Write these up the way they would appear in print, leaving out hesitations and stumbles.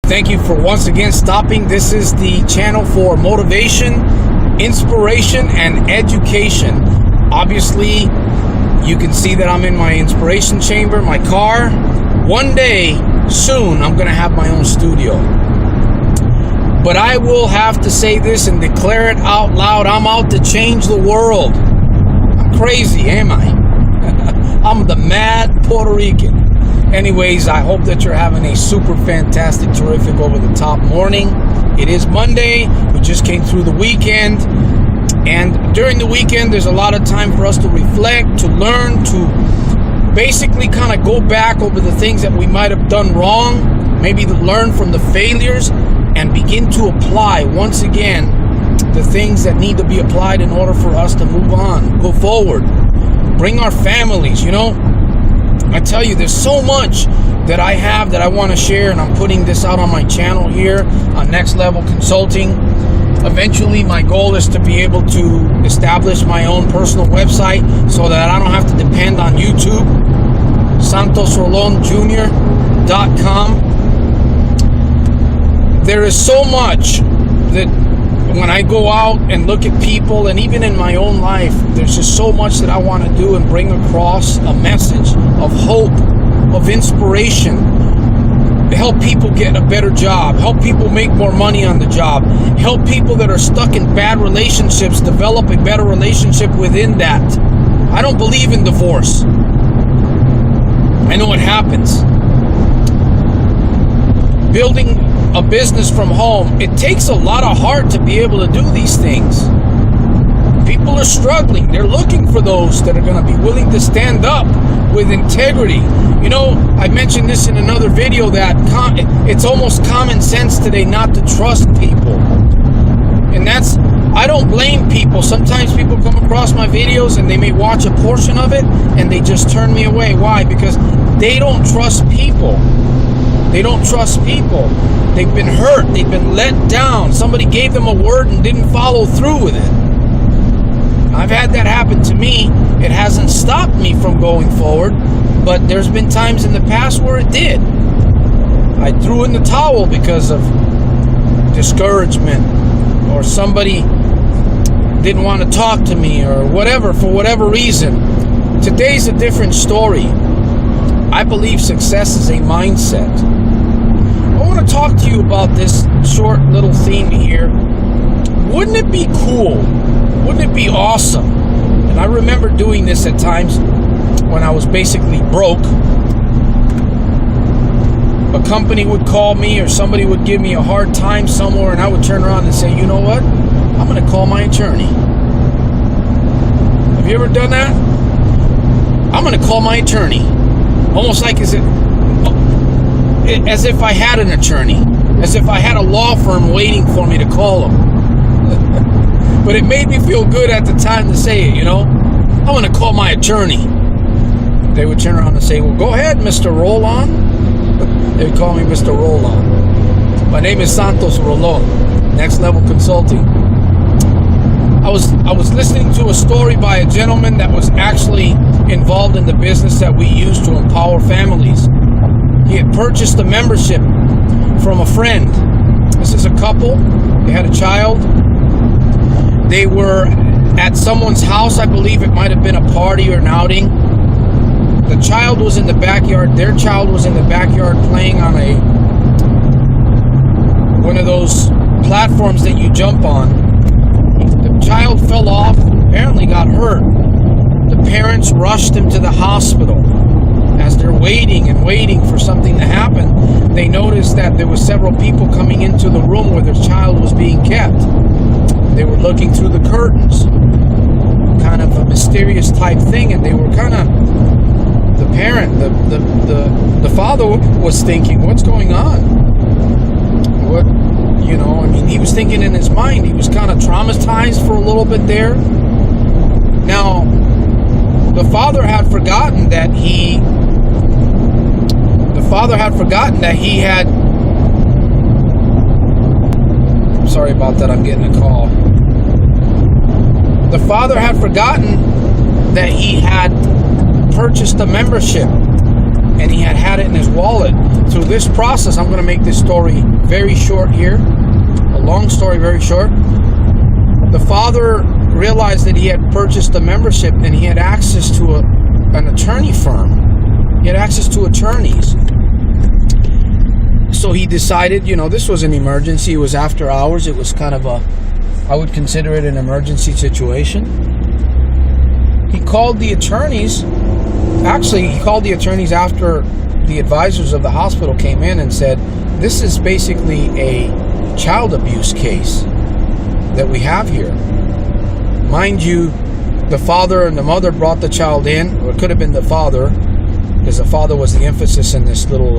Thank you for once again stopping. This is the channel for motivation, inspiration, and education. Obviously, you can see that I'm in my inspiration chamber, my car. One day, soon, I'm going to have my own studio. But I will have to say this and declare it out loud. I'm out to change the world. I'm crazy, am I? I'm the mad Puerto Rican. Anyways, I hope that you're having a super fantastic, terrific, over-the-top morning. It is Monday. We just came through the weekend. And during the weekend, there's a lot of time for us to reflect, to learn, to basically kind of go back over the things that we might have done wrong, maybe to learn from the failures, and begin to apply, once again, the things that need to be applied in order for us to move on, go forward, bring our families, I tell you, there's so much that I have that I want to share, and I'm putting this out on my channel here on Next Level Consulting. Eventually, my goal is to be able to establish my own personal website so that I don't have to depend on YouTube. SantosRolonJr.com. There is so much that when I go out and look at people, and even in my own life, there's just so much that I want to do and bring across a message of hope, of inspiration, help people get a better job, help people make more money on the job, help people that are stuck in bad relationships develop a better relationship within that. I don't believe in divorce. I know it happens. Building a business from home, it takes a lot of heart to be able to do these things. People are struggling. They're looking for those that are going to be willing to stand up with integrity. I mentioned this in another video that it's almost common sense today not to trust people. And I don't blame people. Sometimes people come across my videos and they may watch a portion of it and they just turn me away. Why? Because they don't trust people. They don't trust people. They've been hurt. They've been let down. Somebody gave them a word and didn't follow through with it. I've had that happen to me. It hasn't stopped me from going forward, but there's been times in the past where it did. I threw in the towel because of discouragement, or somebody didn't want to talk to me, or whatever, for whatever reason. Today's a different story. I believe success is a mindset. I want to talk to you about this short little theme here. Wouldn't it be cool? Wouldn't it be awesome? And I remember doing this at times when I was basically broke. A company would call me, or somebody would give me a hard time somewhere, and I would turn around and say, you know what? I'm going to call my attorney. Have you ever done that? I'm going to call my attorney. Almost like as if I had an attorney, as if I had a law firm waiting for me to call them. But it made me feel good at the time to say it, I'm going to call my attorney. They would turn around and say, well, go ahead, Mr. Rolon. They would call me Mr. Rolon. My name is Santos Rolon, Next Level Consulting. I was listening to a story by a gentleman that was actually involved in the business that we use to empower families. He had purchased a membership from a friend. This is a couple. They had a child. They were at someone's house. I believe it might have been a party or an outing. The child was in the backyard. Their child was in the backyard playing on one of those platforms that you jump on. The child fell off, apparently got hurt. The parents rushed him to the hospital. As they're waiting and waiting for something to happen, they noticed that there were several people coming into the room where their child was being kept. They were looking through the curtains, kind of a mysterious type thing, and they were kind of, the parent, the father was thinking, what's going on? What, he was thinking in his mind. He was kind of traumatized for a little bit there. Now, the father had forgotten that he had, I'm sorry about that, I'm getting a call. The father had forgotten that he had purchased a membership and he had it in his wallet. through this process, I'm going to make this story very short here. A long story, very short. The father realized that he had purchased a membership and he had access to an attorney firm. He had access to attorneys. So he decided, this was an emergency. It was after hours. It was kind of I would consider it an emergency situation. He called the attorneys. Actually, he called the attorneys after the advisors of the hospital came in and said, this is basically a child abuse case that we have here. Mind you, the father and the mother brought the child in, or it could have been the father, because the father was the emphasis in this little,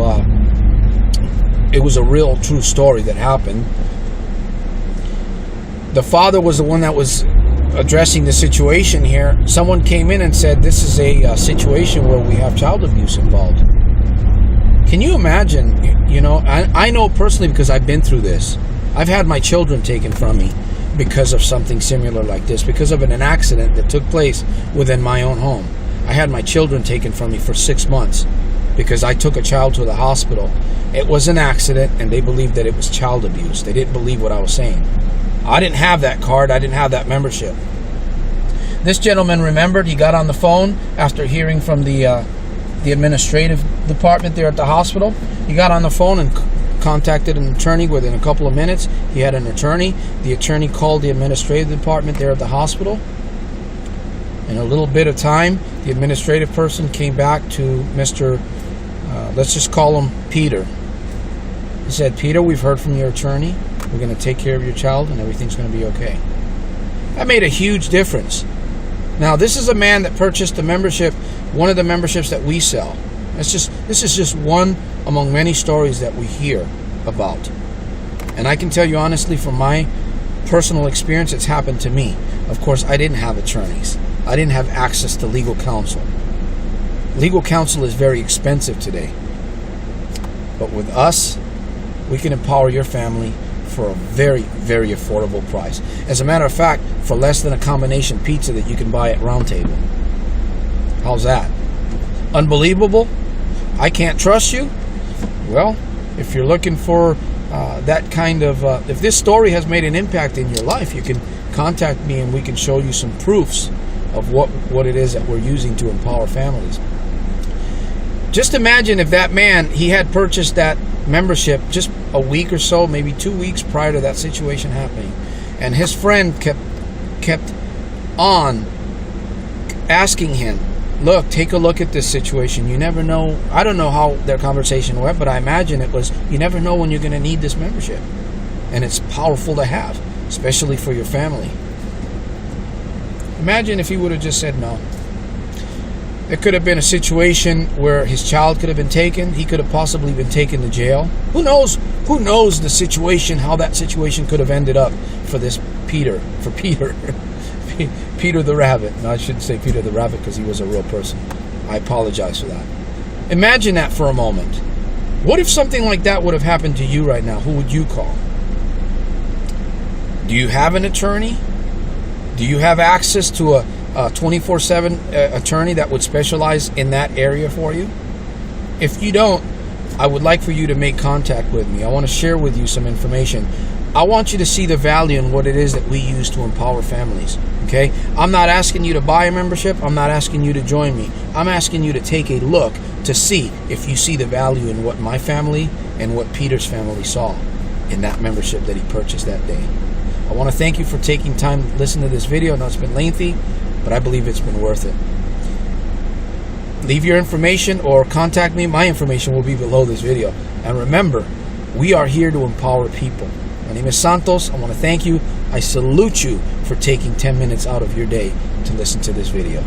it was a real true story that happened. The father was the one that was addressing the situation here. Someone came in and said, this is a situation where we have child abuse involved. Can you imagine? I know personally because I've been through this. I've had my children taken from me because of something similar like this, because of an accident that took place within my own home. I had my children taken from me for 6 months because I took a child to the hospital. It was an accident, and they believed that it was child abuse. They didn't believe what I was saying. I didn't have that card. I didn't have that membership. This gentleman remembered. He got on the phone after hearing from the administrative department there at the hospital. He got on the phone and contacted an attorney within a couple of minutes. He had an attorney. The attorney called the administrative department there at the hospital. In a little bit of time, the administrative person came back to Mr. Let's just call him Peter. He said, Peter, we've heard from your attorney. We're going to take care of your child and everything's going to be okay. That made a huge difference. Now, this is a man that purchased the membership, one of the memberships that we sell. This is just one among many stories that we hear about. And I can tell you honestly, from my personal experience, it's happened to me. Of course, I didn't have attorneys. I didn't have access to legal counsel. Legal counsel is very expensive today. But with us, we can empower your family for a very, very affordable price. As a matter of fact, for less than a combination pizza that you can buy at Round Table. How's that? Unbelievable? I can't trust you? Well, if you're looking for that kind of... if this story has made an impact in your life, you can contact me and we can show you some proofs of what it is that we're using to empower families. Just imagine if that man, he had purchased that membership just a week or so, maybe 2 weeks prior to that situation happening, and his friend kept on asking him, look, take a look at this situation. You never know. I don't know how their conversation went, but I imagine it was, you never know when you're going to need this membership, and it's powerful to have, especially for your family. Imagine if he would have just said no. It could have been a situation where his child could have been taken. He could have possibly been taken to jail. Who knows? Who knows the situation, how that situation could have ended up for this Peter. Peter the Rabbit. No, I shouldn't say Peter the Rabbit because he was a real person. I apologize for that. Imagine that for a moment. What if something like that would have happened to you right now? Who would you call? Do you have an attorney? Do you have access to a 24/7 attorney that would specialize in that area for you? If you don't, I would like for you to make contact with me. I want to share with you some information. I want you to see the value in what it is that we use to empower families. Okay? I'm not asking you to buy a membership. I'm not asking you to join me. I'm asking you to take a look to see if you see the value in what my family and what Peter's family saw in that membership that he purchased that day. I want to thank you for taking time to listen to this video. I know it's been lengthy, but I believe it's been worth it. Leave your information or contact me. My information will be below this video. And remember, we are here to empower people. My name is Santos. I want to thank you. I salute you for taking 10 minutes out of your day to listen to this video.